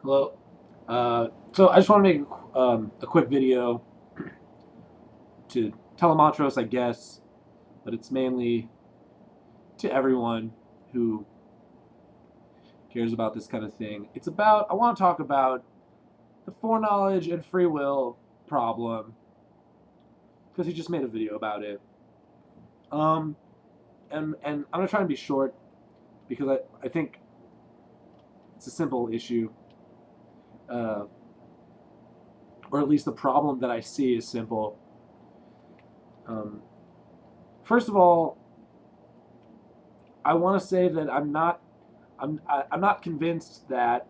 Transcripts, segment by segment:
Hello. So I just want to make a quick video to telemontrose, I guess, but it's mainly to everyone who cares about this kind of thing. I want to talk about the foreknowledge and free will problem because he just made a video about it. Um, and I'm gonna try and be short because I think it's a simple issue, uh, or at least the problem that I see is simple. Um, First of all, I want to say that I'm not convinced that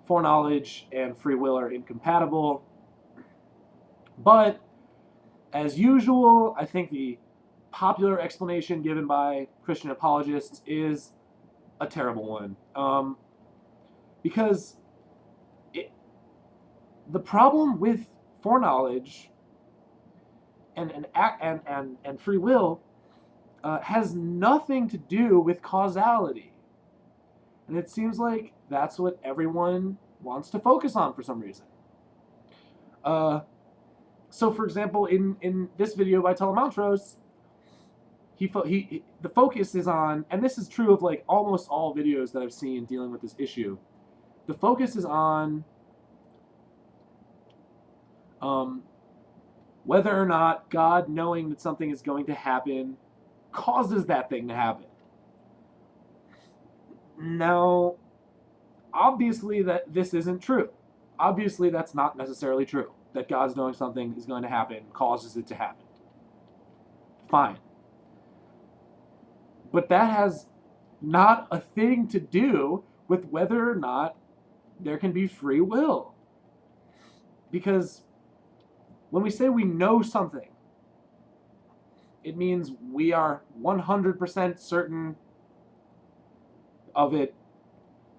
foreknowledge and free will are incompatible. But as usual, I think the popular explanation given by Christian apologists is a terrible one. Because it, the problem with foreknowledge and free will has nothing to do with causality. And it seems like that's what everyone wants to focus on for some reason. Uh, so, for example, in this video by Telemontrose, the focus is on, and this is true of like almost all videos that I've seen dealing with this issue. The focus is on um, whether or not God, knowing that something is going to happen, causes that thing to happen. Now, obviously, that this isn't true. Obviously, that's not necessarily true. That God's knowing something is going to happen causes it to happen. Fine. But that has not a thing to do with whether or not there can be free will. Because when we say we know something, it means we are 100% certain of it,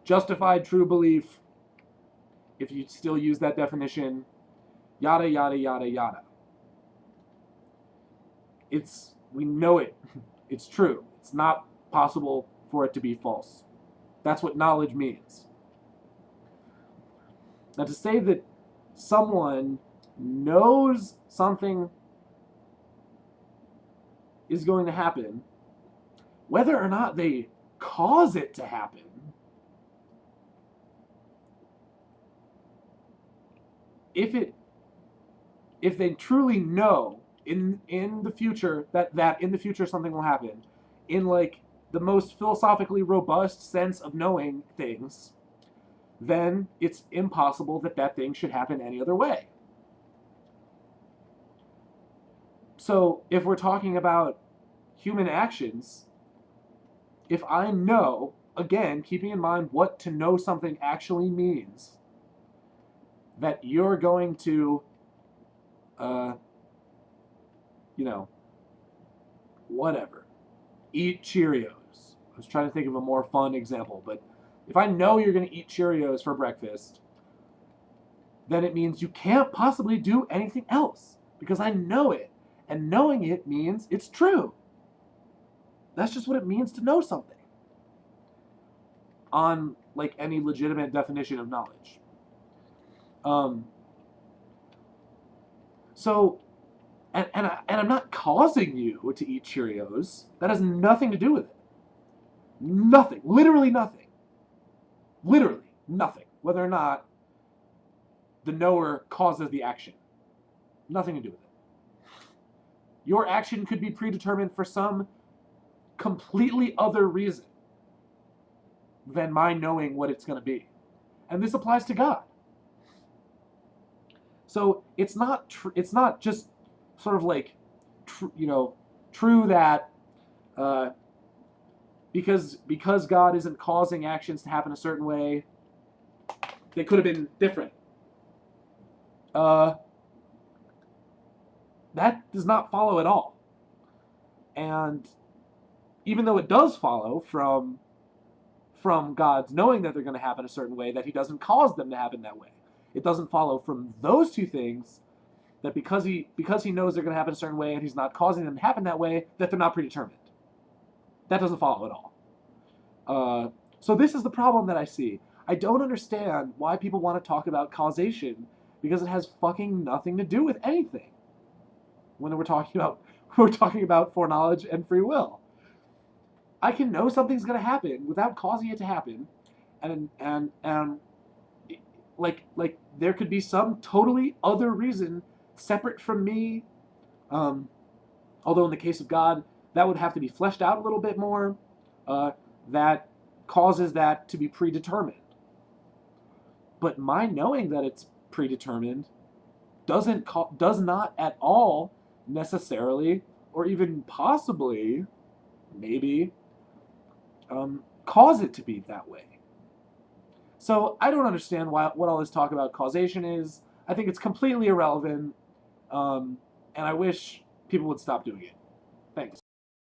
justified true belief, if you still use that definition, yada, yada, yada, yada. We know it. It's true. It's not possible for it to be false. That's what knowledge means. Now, to say that someone knows something is going to happen, whether or not they cause it to happen, if they truly know in the future that in the future something will happen, in like the most philosophically robust sense of knowing things, then it's impossible that that thing should happen any other way. So if we're talking about human actions, if I know, again, keeping in mind what to know something actually means, that you're going to, whatever, eat Cheerios. I was trying to think of a more fun example, but if I know you're going to eat Cheerios for breakfast, then it means you can't possibly do anything else because I know it. And knowing it means it's true. That's just what it means to know something on like any legitimate definition of knowledge. So, and I'm not causing you to eat Cheerios. That has nothing to do with it. Nothing. Literally nothing. Literally nothing. Whether or not the knower causes the action. Nothing to do with it. Your action could be predetermined for some completely other reason than my knowing what it's going to be. And this applies to God. So it's not just sort of like true that because God isn't causing actions to happen a certain way, they could have been different. That does not follow at all. And even though it does follow from God's knowing that they're going to happen a certain way, that he doesn't cause them to happen that way. It doesn't follow from those two things that because he knows they're going to happen a certain way and he's not causing them to happen that way, that they're not predetermined. That doesn't follow at all. So this is the problem that I see. I don't understand why people want to talk about causation, because it has fucking nothing to do with anything. When we're talking about foreknowledge and free will. I can know something's going to happen without causing it to happen, and like there could be some totally other reason separate from me. Although in the case of God, that would have to be fleshed out a little bit more. That causes that to be predetermined. But my knowing that it's predetermined does not at all necessarily, or even possibly, maybe, cause it to be that way. So I don't understand what all this talk about causation is. I think it's completely irrelevant, and I wish people would stop doing it.